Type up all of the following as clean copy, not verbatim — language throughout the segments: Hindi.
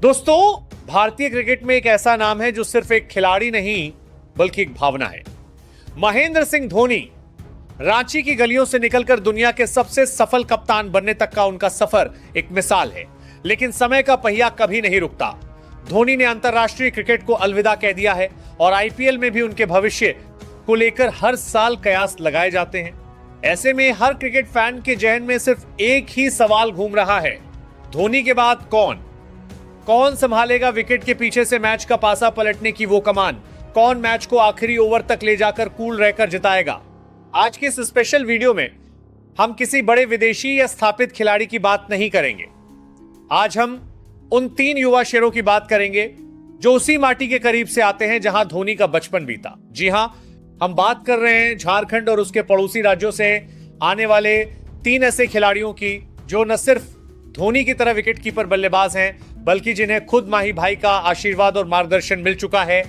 दोस्तों, भारतीय क्रिकेट में एक ऐसा नाम है जो सिर्फ एक खिलाड़ी नहीं बल्कि एक भावना है। महेंद्र सिंह धोनी रांची की गलियों से निकलकर दुनिया के सबसे सफल कप्तान बनने तक का उनका सफर एक मिसाल है। लेकिन समय का पहिया कभी नहीं रुकता। धोनी ने अंतरराष्ट्रीय क्रिकेट को अलविदा कह दिया है और आईपीएल में भी उनके भविष्य को लेकर हर साल कयास लगाए जाते हैं। ऐसे में हर क्रिकेट फैन के जहन में सिर्फ एक ही सवाल घूम रहा है, धोनी के बाद कौन संभालेगा विकेट के पीछे से मैच का पासा पलटने की वो कमान? कौन मैच को आखिरी ओवर तक ले जाकर कूल रहकर जिताएगा? आज के इस स्पेशल वीडियो में हम किसी बड़े विदेशी या स्थापित खिलाड़ी की बात नहीं करेंगे। आज हम उन 3 युवा शेरों की बात करेंगे जो उसी माटी के करीब से आते हैं जहां धोनी का बचपन बीता। जी हां, हम बात कर रहे हैं झारखंड और उसके पड़ोसी राज्यों से आने वाले 3 ऐसे खिलाड़ियों की जो न सिर्फ धोनी की तरह विकेटकीपर बल्लेबाज हैं बल्कि जिन्हें खुद माही भाई का आशीर्वाद और मार्गदर्शन मिल चुका है।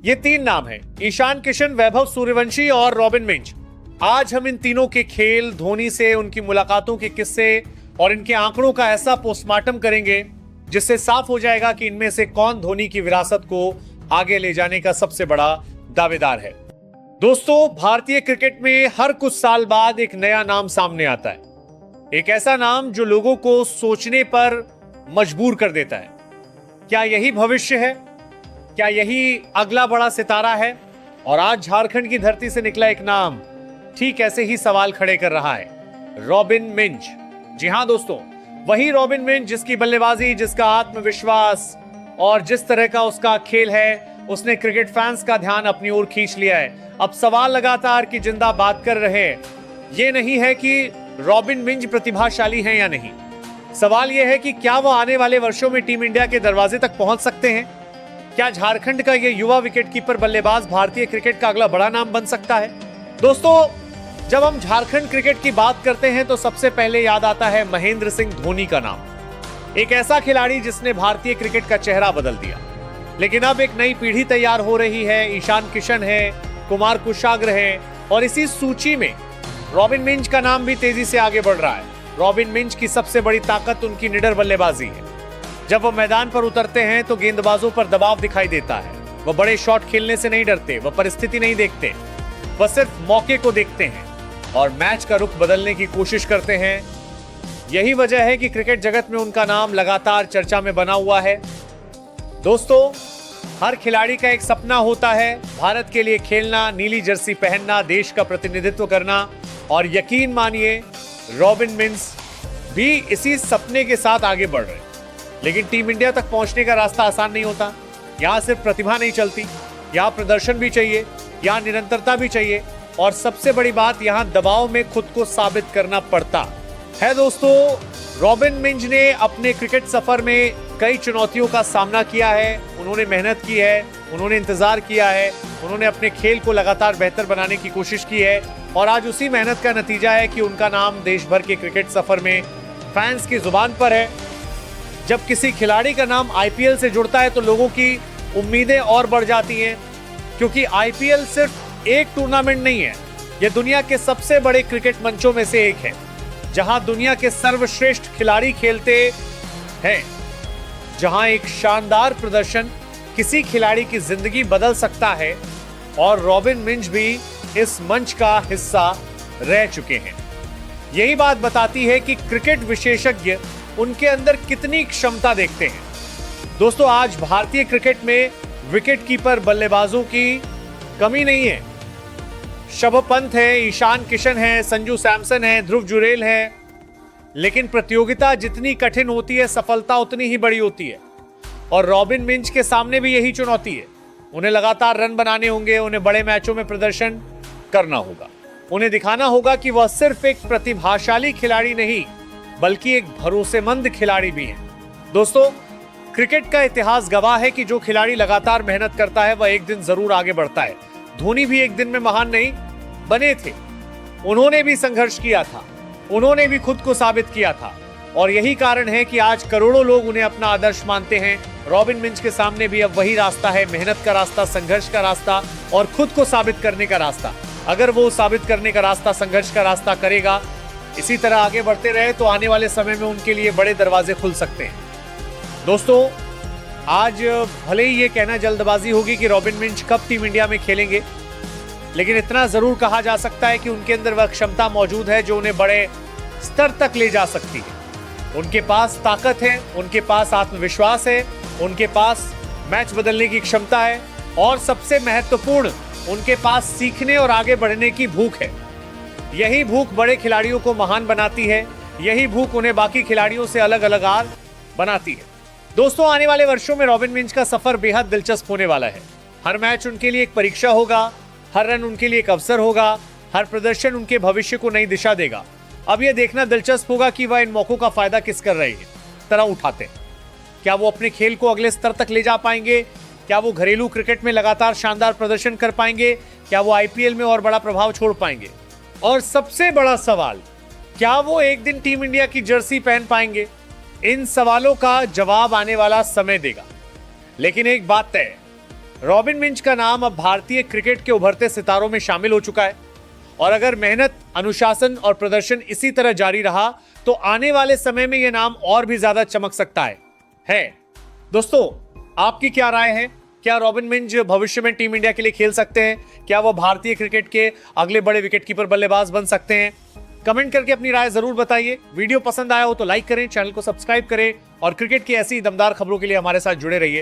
ये 3 नाम हैं, ईशान किशन, वैभव सूर्यवंशी और रॉबिन मिंज। आज हम इन तीनों के खेल, धोनी से उनकी मुलाकातों के किस्से और इनके आंकड़ों का ऐसा पोस्टमार्टम करेंगे जिससे साफ हो जाएगा कि इनमें से कौन धोनी की विरासत को आगे ले जाने का सबसे बड़ा दावेदार है। दोस्तों, भारतीय क्रिकेट में हर कुछ साल बाद एक नया नाम सामने आता है, एक ऐसा नाम जो लोगों को सोचने पर मजबूर कर देता है। क्या यही भविष्य है? क्या यही अगला बड़ा सितारा है? और आज झारखंड की धरती से निकला एक नाम ठीक ऐसे ही सवाल खड़े कर रहा है, रॉबिन मिंज। जी हां दोस्तों, वही रॉबिन मिंज जिसकी बल्लेबाजी, जिसका आत्मविश्वास और जिस तरह का उसका खेल है, उसने क्रिकेट फैंस का ध्यान अपनी ओर खींच लिया है। अब सवाल लगातार कि जिंदा बात कर रहे ये नहीं है कि रॉबिन मिंज प्रतिभाशाली हैं या नहीं। सवाल यह है कि क्या वो आने वाले वर्षों में टीम इंडिया के दरवाजे तक पहुंच सकते हैं? क्या झारखंड का ये युवा विकेटकीपर बल्लेबाज भारतीय क्रिकेट का अगला बड़ा नाम बन सकता है? दोस्तों, जब हम झारखंड क्रिकेट की बात करते हैं तो सबसे पहले याद आता है महेंद्र सिंह धोनी का नाम। एक ऐसा खिलाड़ी जिसने भारतीय क्रिकेट का चेहरा बदल दिया। लेकिन अब एक नई पीढ़ी तैयार हो रही है। ईशान किशन है, कुमार कुशाग्र है और इसी सूची में रॉबिन मिंज का नाम भी तेजी से आगे बढ़ रहा है। रॉबिन मिंज की सबसे बड़ी ताकत उनकी निडर बल्लेबाजी है। जब वो मैदान पर उतरते हैं तो गेंदबाजों पर दबाव दिखाई देता है। वो बड़े शॉट खेलने से नहीं डरते, वो परिस्थिति नहीं देखते, वो सिर्फ मौके को देखते हैं और मैच का रुख बदलने की कोशिश करते हैं। यही वजह है कि क्रिकेट जगत में उनका नाम लगातार चर्चा में बना हुआ है। दोस्तों, हर खिलाड़ी का एक सपना होता है, भारत के लिए खेलना, नीली जर्सी पहनना, देश का प्रतिनिधित्व करना। और यकीन मानिए, रॉबिन मिंज भी इसी सपने के साथ आगे बढ़ रहे हैं। लेकिन टीम इंडिया तक पहुंचने का रास्ता आसान नहीं होता। यहाँ सिर्फ प्रतिभा नहीं चलती, यहाँ प्रदर्शन भी चाहिए, यहाँ निरंतरता भी चाहिए और सबसे बड़ी बात, यहाँ दबाव में खुद को साबित करना पड़ता है। दोस्तों, रॉबिन मिंज ने अपने क्रिकेट सफर में कई चुनौतियों का सामना किया है। उन्होंने मेहनत की है, उन्होंने इंतजार किया है, उन्होंने अपने खेल को लगातार बेहतर बनाने की कोशिश की है और आज उसी मेहनत का नतीजा है कि उनका नाम देश भर के क्रिकेट सफर में फैंस की जुबान पर है। जब किसी खिलाड़ी का नाम आईपीएल से जुड़ता है तो लोगों की उम्मीदें और बढ़ जाती हैं, क्योंकि आईपीएल सिर्फ एक टूर्नामेंट नहीं है, यह दुनिया के सबसे बड़े क्रिकेट मंचों में से एक है जहां दुनिया के सर्वश्रेष्ठ खिलाड़ी खेलते हैं, जहां एक शानदार प्रदर्शन किसी खिलाड़ी की जिंदगी बदल सकता है। और रॉबिन मिंज भी इस मंच का हिस्सा रह चुके हैं। यही बात बताती है कि क्रिकेट विशेषज्ञ उनके अंदर कितनी क्षमता देखते हैं। दोस्तों, आज भारतीय क्रिकेट में विकेटकीपर बल्लेबाजों की कमी नहीं है। शभ पंत है, ईशान किशन है, संजू सैमसन है, ध्रुव जुरेल है। लेकिन प्रतियोगिता जितनी कठिन होती है, सफलता उतनी ही बड़ी होती है। और रॉबिन मिंज के सामने भी यही चुनौती है। उन्हें लगातार रन बनाने होंगे, उन्हें बड़े मैचों में प्रदर्शन करना होगा, उन्हें दिखाना होगा कि वह सिर्फ एक प्रतिभाशाली खिलाड़ी नहीं बल्कि एक भरोसेमंद खिलाड़ी भी है। दोस्तों, क्रिकेट का इतिहास गवाह है कि जो खिलाड़ी लगातार मेहनत करता है वह एक दिन जरूर आगे बढ़ता है। धोनी भी एक दिन में महान नहीं बने थे, उन्होंने भी संघर्ष किया था, उन्होंने भी खुद को साबित किया था और यही कारण है कि आज करोड़ों लोग उन्हें अपना आदर्श मानते हैं। रॉबिन मिंज के सामने भी अब वही रास्ता है, मेहनत का रास्ता, संघर्ष का रास्ता और खुद को साबित करने का रास्ता। अगर वो साबित करने का रास्ता, संघर्ष का रास्ता करेगा, इसी तरह आगे बढ़ते रहे तो आने वाले समय में उनके लिए बड़े दरवाजे खुल सकते हैं। दोस्तों, आज भले ही ये कहना जल्दबाजी होगी कि रॉबिन मिंच कब टीम इंडिया में खेलेंगे, लेकिन इतना जरूर कहा जा सकता है कि उनके अंदर वह क्षमता मौजूद है जो उन्हें बड़े स्तर तक ले जा सकती है। उनके पास ताकत है, उनके पास आत्मविश्वास है, उनके पास मैच बदलने की क्षमता है और सबसे महत्वपूर्ण, उनके पास सीखने और आगे बढ़ने की भूख है। यही भूख बड़े खिलाड़ियों को महान बनाती है, यही भूख उन्हें बाकी खिलाड़ियों से अलग अलग बनाती है। दोस्तों, आने वाले वर्षों में रॉबिन मिंच का सफर बेहद दिलचस्प होने वाला है। हर मैच उनके लिए एक परीक्षा होगा, हर रन उनके लिए एक अवसर होगा, हर प्रदर्शन उनके भविष्य को नई दिशा देगा। अब यह देखना दिलचस्प होगा कि वह इन मौकों का फायदा किस कर रहे हैं, तरह उठाते हैं। क्या वो अपने खेल को अगले स्तर तक ले जा पाएंगे? क्या वो घरेलू क्रिकेट में लगातार शानदार प्रदर्शन कर पाएंगे? क्या वो आईपीएल में और बड़ा प्रभाव छोड़ पाएंगे? और सबसे बड़ा सवाल, क्या वो एक दिन टीम इंडिया की जर्सी पहन पाएंगे? इन सवालों का जवाब आने वाला समय देगा। लेकिन एक बात तय है, रॉबिन मिंच का नाम अब भारतीय क्रिकेट के उभरते सितारों में शामिल हो चुका है और अगर मेहनत, अनुशासन और प्रदर्शन इसी तरह जारी रहा तो आने वाले समय में यह नाम और भी ज्यादा चमक सकता है। दोस्तों, आपकी क्या राय है? क्या रॉबिन मिंच भविष्य में टीम इंडिया के लिए खेल सकते हैं? क्या वो भारतीय क्रिकेट के अगले बड़े विकेटकीपर बल्लेबाज बन सकते हैं? कमेंट करके अपनी राय जरूर बताइए। वीडियो पसंद आया हो तो लाइक करें, चैनल को सब्सक्राइब करें और क्रिकेट की ऐसी दमदार खबरों के लिए हमारे साथ जुड़े रहिए।